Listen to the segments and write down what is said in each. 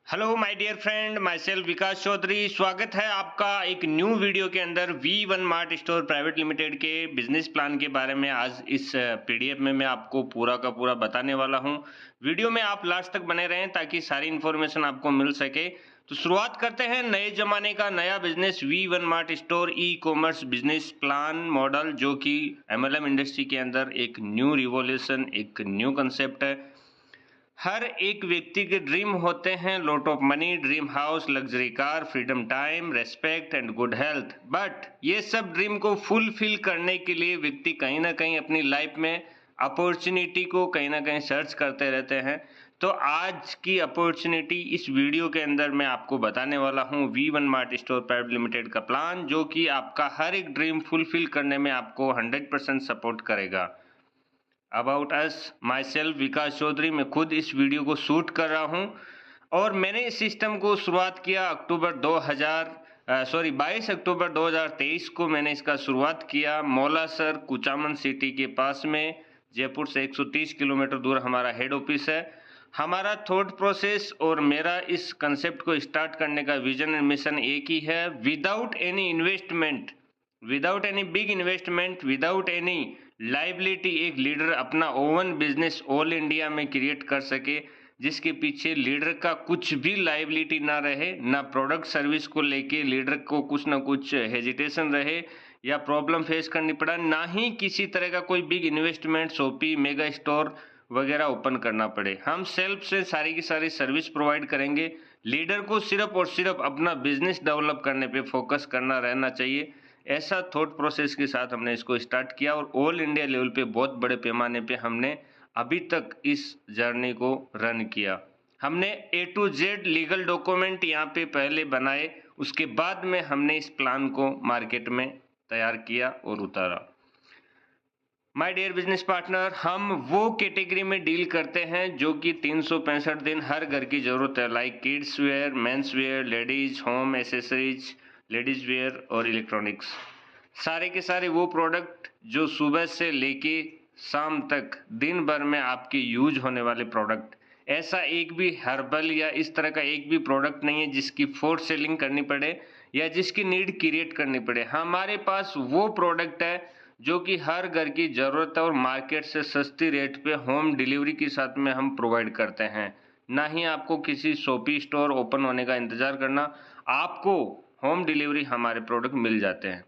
Hello my dear friend, myself Vikas Chaudhary. स्वागत है आपका एक न्यू वीडियो के अंदर V1 mart store private limited के बिजनेस प्लान के बारे में। आज इस पीडीएफ में मैं आपको पूरा का पूरा बताने वाला हूं। वीडियो में आप लास्ट तक बने रहें ताकि सारी इन्फॉर्मेशन आपको मिल सके। तो शुरुआत करते हैं नए जमाने का नया business V1 mart store e commerce business plan model, जो कि MLM इंडस्ट्री के अंदर एक न्यू रिवॉल्यूशन, एक न्यू कंसेप्ट है। हर एक व्यक्ति के ड्रीम होते हैं lot of money, dream house, luxury car, freedom time, respect and good health. But ये सब ड्रीम को फुलफिल करने के लिए व्यक्ति कहीं ना कहीं अपनी लाइफ में अपॉर्चुनिटी को कहीं ना कहीं सर्च करते रहते हैं। तो आज की अपॉर्चुनिटी इस वीडियो के अंदर मैं आपको बताने वाला हूँ V1 mart store private limited का प्लान, जो कि आपका हर एक ड्रीम फुलफिल करने में आपको 100% सपोर्ट करेगा। About us, my self Vikas Chaudhary. मैं खुद इस वीडियो को शूट कर रहा हूं और मैंने इस सिस्टम को शुरुआत किया 22 अक्टूबर 2023 को मैंने इसका शुरुआत किया। मौलासर कुचामन सिटी के पास में, जयपुर से 130 किलोमीटर दूर हमारा हेड ऑफिस है। हमारा थॉट प्रोसेस और मेरा इस कंसेप्ट को स्टार्ट करने का विजन एंड मिशन एक ही है। Without any investment, without any big investment, without any liability, एक लीडर अपना ओवन बिजनेस ऑल इंडिया में क्रिएट कर सके, जिसके पीछे लीडर का कुछ भी लाइबिलिटी ना रहे, ना प्रोडक्ट सर्विस को लेके लीडर को कुछ ना कुछ हेजिटेशन रहे या प्रॉब्लम फेस करनी पड़ा, ना ही किसी तरह का कोई big investment, shoppy, mega store वगैरह ओपन करना पड़े। हम सेल्फ से सारी की सारी सर्विस प्रोवाइड करेंगे। लीडर को सिर्फ और सिर्फ अपना बिजनेस डेवलप करने पे फोकस करना रहना चाहिए। ऐसा थॉट प्रोसेस के साथ हमने इसको स्टार्ट किया और ऑल इंडिया लेवल पे बहुत बड़े पैमाने पे हमने अभी तक इस जर्नी को रन किया। हमने A to Z legal document यहाँ पे पहले बनाए, उसके बाद में हमने इस प्लान को मार्केट में तैयार किया और उतारा। माय डियर बिजनेस पार्टनर, हम वो कैटेगरी में डील करते हैं जो कि 365 दिन हर घर की जरूरत है, like kids where, men's wear, ladies home accessories, ladies wear और इलेक्ट्रॉनिक्स। सारे के सारे वो प्रोडक्ट जो सुबह से लेके शाम तक दिन भर में आपके यूज होने वाले प्रोडक्ट। ऐसा एक भी हर्बल या इस तरह का एक भी प्रोडक्ट नहीं है जिसकी फोर्थ सेलिंग करनी पड़े या जिसकी नीड क्रिएट करनी पड़े। हमारे पास वो प्रोडक्ट है जो कि हर घर की ज़रूरत है और मार्केट से सस्ती रेट पे होम डिलीवरी के साथ में हम प्रोवाइड करते हैं। ना ही आपको किसी शॉपी स्टोर ओपन होने का इंतज़ार करना, आपको होम डिलीवरी हमारे प्रोडक्ट मिल जाते हैं।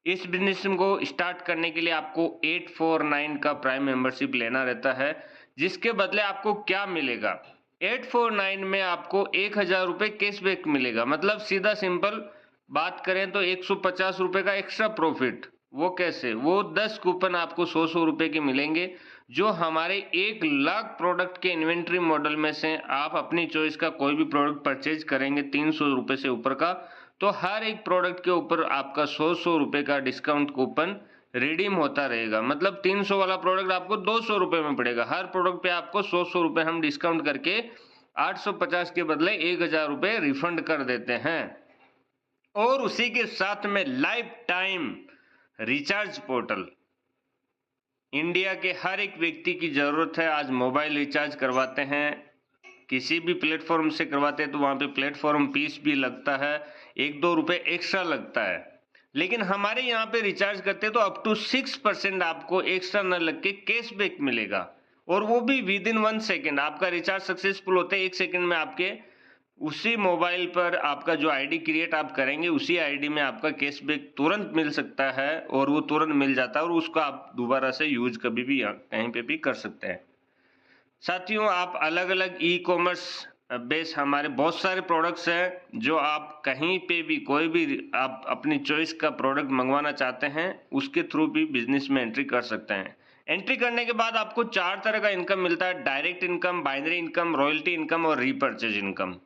इस बिजनेस को स्टार्ट करने के लिए आपको 849 का प्राइम मेंबरशिप लेना रहता है, जिसके बदले आपको क्या मिलेगा। 849 में आपको 1000 रुपये कैशबैक मिलेगा। मतलब सीधा सिंपल बात करें तो 150 रुपये का एक्स्ट्रा प्रॉफिट। वो कैसे? वो 10 कूपन आपको 100 रुपये के मिलेंगे, जो हमारे 1 लाख प्रोडक्ट के इन्वेंट्री मॉडल में से आप अपनी चॉइस का कोई भी प्रोडक्ट परचेज करेंगे 300 रुपये से ऊपर का, तो हर एक प्रोडक्ट के ऊपर आपका 100 रुपये का डिस्काउंट कूपन रिडीम होता रहेगा। मतलब 300 वाला प्रोडक्ट आपको 200 रुपये में पड़ेगा। हर प्रोडक्ट पे आपको 100 रुपये हम डिस्काउंट करके 850 के बदले 1000 रुपये रिफंड कर देते हैं। और उसी के साथ में life time recharge portal. India के हर एक व्यक्ति की जरूरत है। आज मोबाइल रिचार्ज करवाते हैं, किसी भी प्लेटफॉर्म से करवाते हैं तो वहाँ पे प्लेटफॉर्म फीस भी लगता है, 1-2 रुपये एक्स्ट्रा लगता है। लेकिन हमारे यहाँ पे रिचार्ज करते हैं तो अप टू 6% आपको एक्स्ट्रा न लग के कैशबैक मिलेगा, और वो भी विद इन 1 सेकेंड। आपका रिचार्ज सक्सेसफुल होते हैं 1 सेकेंड में आपके उसी मोबाइल पर आपका जो आईडी क्रिएट आप करेंगे, उसी आईडी में आपका कैशबैक तुरंत मिल सकता है, और वो तुरंत मिल जाता है और उसको आप दोबारा से यूज कभी भी कहीं पे भी कर सकते हैं। साथियों, आप अलग अलग ई कॉमर्स बेस हमारे बहुत सारे प्रोडक्ट्स हैं, जो आप कहीं पे भी कोई भी आप अपनी चॉइस का प्रोडक्ट मंगवाना चाहते हैं, उसके थ्रू भी बिजनेस में एंट्री कर सकते हैं। एंट्री करने के बाद आपको 4 तरह का इनकम मिलता है: direct income, binary income, royalty income और रीपर्चेज इनकम।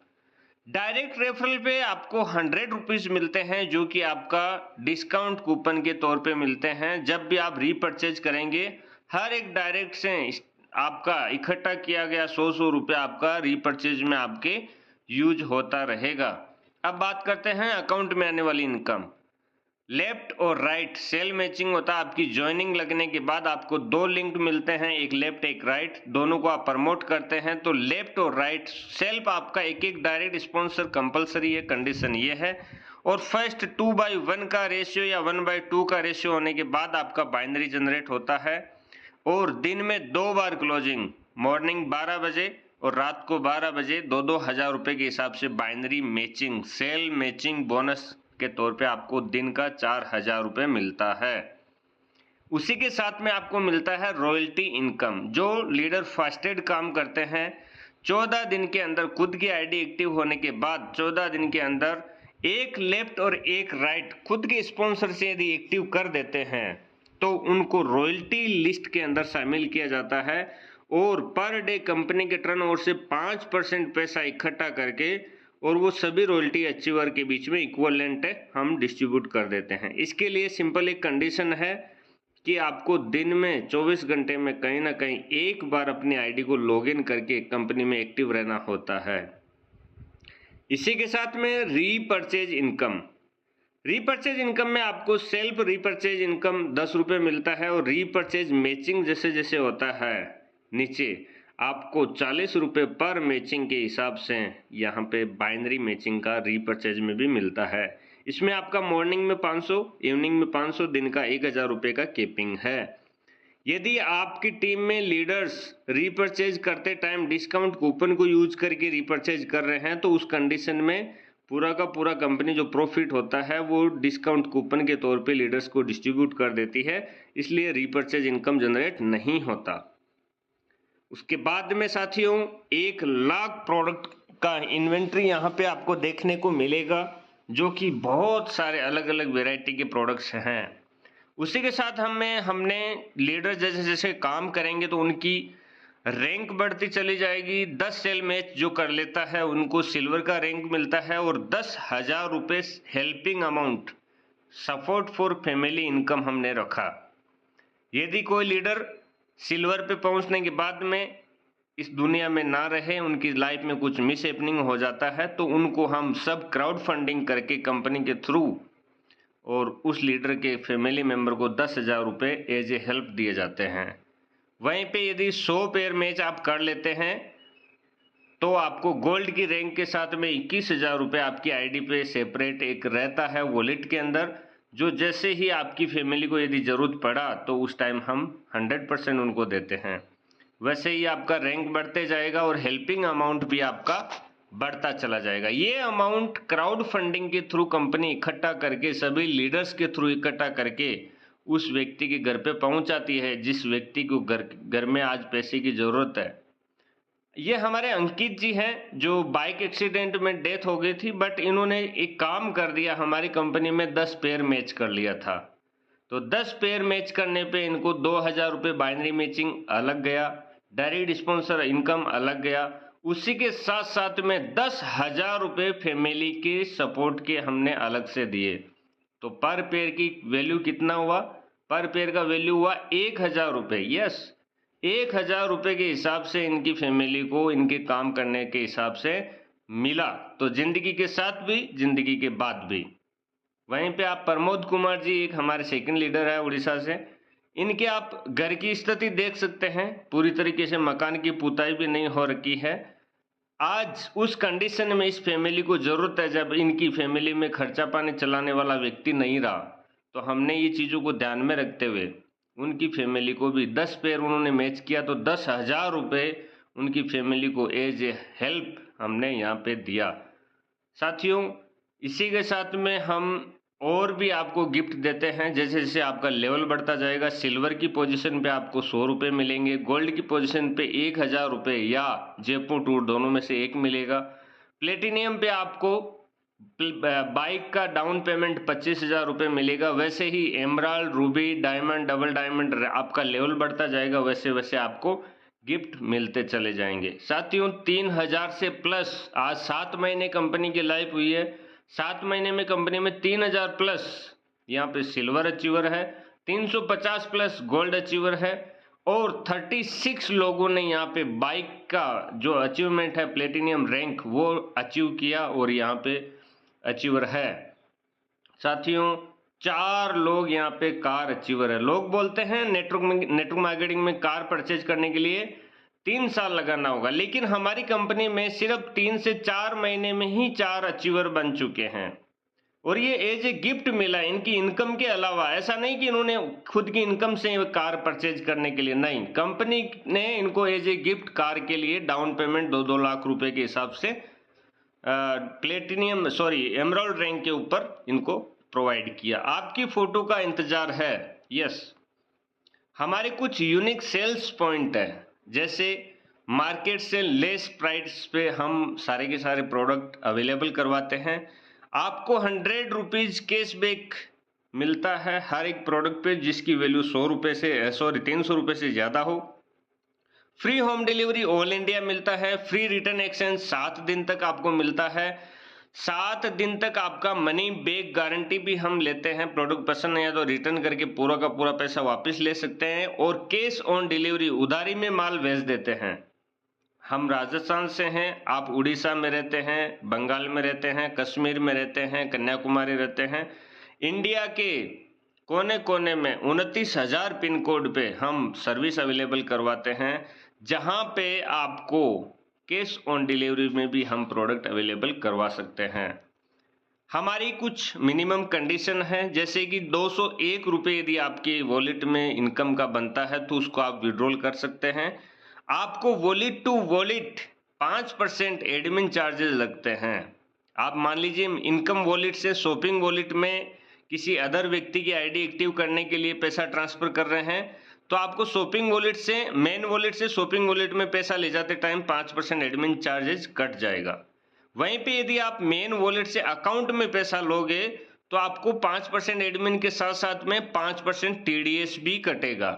डायरेक्ट रेफरल पे आपको 100 रुपीज मिलते हैं, जो कि आपका डिस्काउंट कूपन के तौर पे मिलते हैं। जब भी आप रीपर्चेज करेंगे, हर एक डायरेक्ट से आपका इकट्ठा किया गया 100 रुपये आपका रीपर्चेज में आपके यूज होता रहेगा। अब बात करते हैं अकाउंट में आने वाली इनकम। लेफ्ट और राइट सेल मैचिंग होता है। आपकी ज्वाइनिंग लगने के बाद आपको दो लिंक मिलते हैं, एक लेफ्ट एक राइट, दोनों को आप प्रमोट करते हैं तो लेफ्ट और राइट सेल्फ आपका एक एक डायरेक्ट स्पॉन्सर कंपलसरी है, कंडीशन ये है। और फर्स्ट 2/1 का रेशियो या 1/2 का रेशियो होने के बाद आपका बाइनरी जनरेट होता है। और दिन में 2 बार क्लोजिंग, मॉर्निंग 12 बजे और रात को 12 बजे 2-2 हज़ार रुपये के हिसाब से binary matching sale matching bonus के तौर पे आपको दिन का 4,000 रुपये मिलता है। उसी के साथ में आपको मिलता है रॉयल्टी इनकम। जो लीडर फास्टेड काम करते हैं 14 दिन के अंदर खुद की आईडी एक्टिव होने के बाद 14 दिन के अंदर एक लेफ्ट और एक राइट खुद के स्पॉन्सर से यदि एक्टिव कर देते हैं तो उनको रॉयल्टी लिस्ट के अंदर शामिल किया जाता है और पर डे कंपनी के टर्नओवर से 5% पैसा इकट्ठा करके और वो सभी रॉयल्टी अचीवर के बीच में इक्वलेंट हम डिस्ट्रीब्यूट कर देते हैं। इसके लिए सिंपल एक कंडीशन है कि आपको दिन में 24 घंटे में कहीं ना कहीं एक बार अपनी आईडी को लॉगिन करके कंपनी में एक्टिव रहना होता है। इसी के साथ में रीपर्चेज इनकम। रीपर्चेज इनकम में आपको सेल्फ रीपर्चेज इनकम 10 रुपये मिलता है और रीपर्चेज मैचिंग जैसे जैसे होता है नीचे आपको 40 रुपये पर मैचिंग के हिसाब से यहाँ पे बाइनरी मैचिंग का रीपर्चेज में भी मिलता है। इसमें आपका मॉर्निंग में 500, इवनिंग में 500, दिन का 1,000 रुपये का केपिंग है। यदि आपकी टीम में लीडर्स रीपर्चेज करते टाइम डिस्काउंट कूपन को यूज करके रीपर्चेज कर रहे हैं तो उस कंडीशन में पूरा का पूरा कंपनी जो प्रॉफिट होता है वो डिस्काउंट कूपन के तौर पे लीडर्स को डिस्ट्रीब्यूट कर देती है, इसलिए रीपर्चेज इनकम जनरेट नहीं होता। उसके बाद में साथियों 1 लाख प्रोडक्ट का इन्वेंट्री यहाँ पे आपको देखने को मिलेगा जो कि बहुत सारे अलग अलग वेराइटी के प्रोडक्ट्स हैं। उसी के साथ हमने लीडर जैसे जैसे काम करेंगे तो उनकी रैंक बढ़ती चली जाएगी। 10 सेल मैच जो कर लेता है उनको सिल्वर का रैंक मिलता है और 10,000 रुपये helping amount support for family income हमने रखा। यदि कोई लीडर सिल्वर पे पहुंचने के बाद में इस दुनिया में ना रहे, उनकी लाइफ में कुछ मिस हैपनिंग हो जाता है तो उनको हम सब क्राउड फंडिंग करके कंपनी के थ्रू और उस लीडर के फैमिली मेंबर को 10,000 रुपये एज ए हेल्प दिए जाते हैं। वहीं पे यदि 100 पेयर मैच आप कर लेते हैं तो आपको गोल्ड की रैंक के साथ में 21,000 रुपये आपकी आईडी पे सेपरेट एक रहता है वॉलेट के अंदर, जो जैसे ही आपकी फैमिली को यदि ज़रूरत पड़ा तो उस टाइम हम 100% उनको देते हैं। वैसे ही आपका रैंक बढ़ते जाएगा और हेल्पिंग अमाउंट भी आपका बढ़ता चला जाएगा। ये अमाउंट क्राउड फंडिंग के थ्रू कंपनी इकट्ठा करके सभी लीडर्स के थ्रू इकट्ठा करके उस व्यक्ति के घर पे पहुंचाती है जिस व्यक्ति को घर में आज पैसे की ज़रूरत है। ये हमारे अंकित जी हैं जो बाइक एक्सीडेंट में डेथ हो गई थी, बट इन्होंने एक काम कर दिया, हमारी कंपनी में 10 पेयर मैच कर लिया था तो 10 पेयर मैच करने पे इनको 2,000 रुपये बाइनरी मैचिंग अलग गया, डायरेक्ट स्पॉन्सर इनकम अलग गया। उसी के साथ साथ में 10,000 रुपये फैमिली के सपोर्ट के हमने अलग से दिए। तो पर पेयर की वैल्यू कितना हुआ? पर पेयर का वैल्यू हुआ 1,000 रुपये। यस, 1,000 रुपये के हिसाब से इनकी फैमिली को इनके काम करने के हिसाब से मिला, तो जिंदगी के साथ भी जिंदगी के बाद भी। वहीं पे आप प्रमोद कुमार जी एक हमारे सेकंड लीडर है उड़ीसा से, इनके आप घर की स्थिति देख सकते हैं, पूरी तरीके से मकान की पुताई भी नहीं हो रखी है। आज उस कंडीशन में इस फैमिली को ज़रूरत है जब इनकी फैमिली में खर्चा पानी चलाने वाला व्यक्ति नहीं रहा, तो हमने ये चीज़ों को ध्यान में रखते हुए उनकी फैमिली को भी 10 पेयर उन्होंने मैच किया तो 10,000 रुपये उनकी फैमिली को एज ए हेल्प हमने यहाँ पे दिया। साथियों इसी के साथ में हम और भी आपको गिफ्ट देते हैं, जैसे जैसे आपका लेवल बढ़ता जाएगा। सिल्वर की पोजीशन पे आपको 100 रुपये मिलेंगे, गोल्ड की पोजीशन पे 1,000 रुपये या जयपुर टूर दोनों में से एक मिलेगा। प्लेटिनियम पे आपको बाइक का डाउन पेमेंट 25,000 रुपये मिलेगा। वैसे ही emerald, ruby, diamond, double diamond आपका लेवल बढ़ता जाएगा, वैसे वैसे आपको गिफ्ट मिलते चले जाएंगे। साथियों 3,000 से प्लस आज 7 महीने कंपनी की लाइफ हुई है, 7 महीने में कंपनी में 3,000 प्लस यहाँ पे सिल्वर अचीवर है, 350 प्लस गोल्ड अचीवर है और 36 लोगों ने यहाँ पे बाइक का जो अचीवमेंट है प्लेटिनियम रैंक वो अचीव किया और यहाँ पे अचीवर है। साथियों 4 लोग यहाँ पे कार अचीवर है। लोग बोलते हैं नेटवर्क मार्केटिंग में कार परचेज करने के लिए 3 साल लगाना होगा, लेकिन हमारी कंपनी में सिर्फ 3 से 4 महीने में ही 4 अचीवर बन चुके हैं और ये एज ए गिफ्ट मिला इनकी इनकम के अलावा। ऐसा नहीं कि इन्होंने खुद की इनकम से कार परचेज करने के लिए, नहीं, कंपनी ने इनको एज ए गिफ्ट कार के लिए डाउन पेमेंट 2-2 लाख रुपए के हिसाब से एमराल्ड रैंक के ऊपर इनको प्रोवाइड किया। आपकी फोटो का इंतजार है। यस, हमारे कुछ यूनिक सेल्स पॉइंट है, जैसे मार्केट से लेस प्राइस पे हम सारे के सारे प्रोडक्ट अवेलेबल करवाते हैं। आपको 100 रुपीज कैशबैक मिलता है हर एक प्रोडक्ट पे, जिसकी वैल्यू 300 रुपए से ज्यादा हो। Free home delivery all India मिलता है। फ्री रिटर्न एक्सचेंज 7 दिन तक आपको मिलता है। 7 दिन तक आपका मनी बैक गारंटी भी हम लेते हैं। प्रोडक्ट पसंद नहीं आया तो रिटर्न करके पूरा का पूरा पैसा वापस ले सकते हैं। और कैश ऑन डिलीवरी, उधारी में माल भेज देते हैं। हम राजस्थान से हैं, आप उड़ीसा में रहते हैं, बंगाल में रहते हैं, कश्मीर में रहते हैं, कन्याकुमारी रहते हैं, इंडिया के कोने कोने में 29,000 पिन कोड पे हम सर्विस अवेलेबल करवाते हैं, जहां पे आपको कैश ऑन डिलीवरी में भी हम प्रोडक्ट अवेलेबल करवा सकते हैं। हमारी कुछ मिनिमम कंडीशन है, जैसे कि 201 रुपये यदि आपके वॉलेट में इनकम का बनता है तो उसको आप विड्रॉल कर सकते हैं। आपको wallet to wallet 5% admin charges लगते हैं। आप मान लीजिए इनकम वॉलेट से शॉपिंग वॉलेट में किसी अदर व्यक्ति की आईडी एक्टिव करने के लिए पैसा ट्रांसफर कर रहे हैं, तो आपको शॉपिंग वॉलेट से मेन वॉलेट से शॉपिंग वॉलेट में पैसा ले जाते टाइम 5% एडमिन चार्जेस कट जाएगा। वहीं पे यदि आप मेन वॉलेट से अकाउंट में पैसा लोगे तो आपको 5% एडमिन के साथ साथ में 5% टीडीएस भी कटेगा।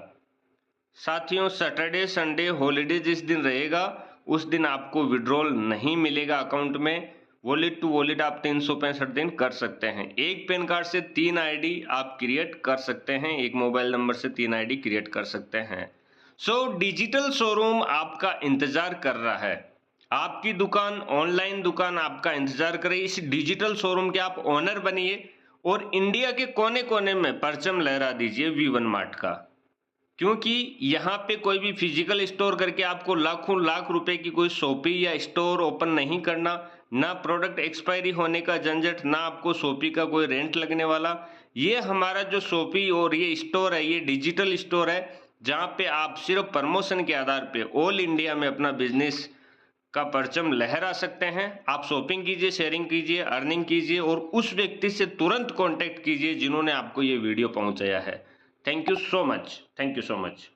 साथियों, सैटरडे संडे हॉलीडे जिस दिन रहेगा उस दिन आपको विड्रॉल नहीं मिलेगा अकाउंट में। वॉलेट टू वॉलेट आप 365 दिन कर सकते हैं। एक पैन कार्ड से 3 आईडी आप क्रिएट कर सकते हैं, एक मोबाइल नंबर से 3 आईडी क्रिएट कर सकते हैं। डिजिटल शोरूम आपका इंतजार कर रहा है। आपकी दुकान, ऑनलाइन दुकान आपका इंतजार कर रही है। इस डिजिटल शोरूम के आप ओनर बनिए और इंडिया के कोने कोने में परचम लहरा दीजिए V1 मार्ट का, क्योंकि यहाँ पे कोई भी फिजिकल स्टोर करके आपको लाखों लाख रुपए की कोई शॉपी या स्टोर ओपन नहीं करना, ना प्रोडक्ट एक्सपायरी होने का झंझट, ना आपको शॉपी का कोई रेंट लगने वाला। ये हमारा जो शॉपी और ये स्टोर है, ये डिजिटल स्टोर है, जहाँ पे आप सिर्फ प्रमोशन के आधार पे ऑल इंडिया में अपना बिजनेस का परचम लहरा सकते हैं। आप शॉपिंग कीजिए, शेयरिंग कीजिए, अर्निंग कीजिए और उस व्यक्ति से तुरंत कॉन्टेक्ट कीजिए जिन्होंने आपको ये वीडियो पहुंचाया है। Thank you so much. Thank you so much.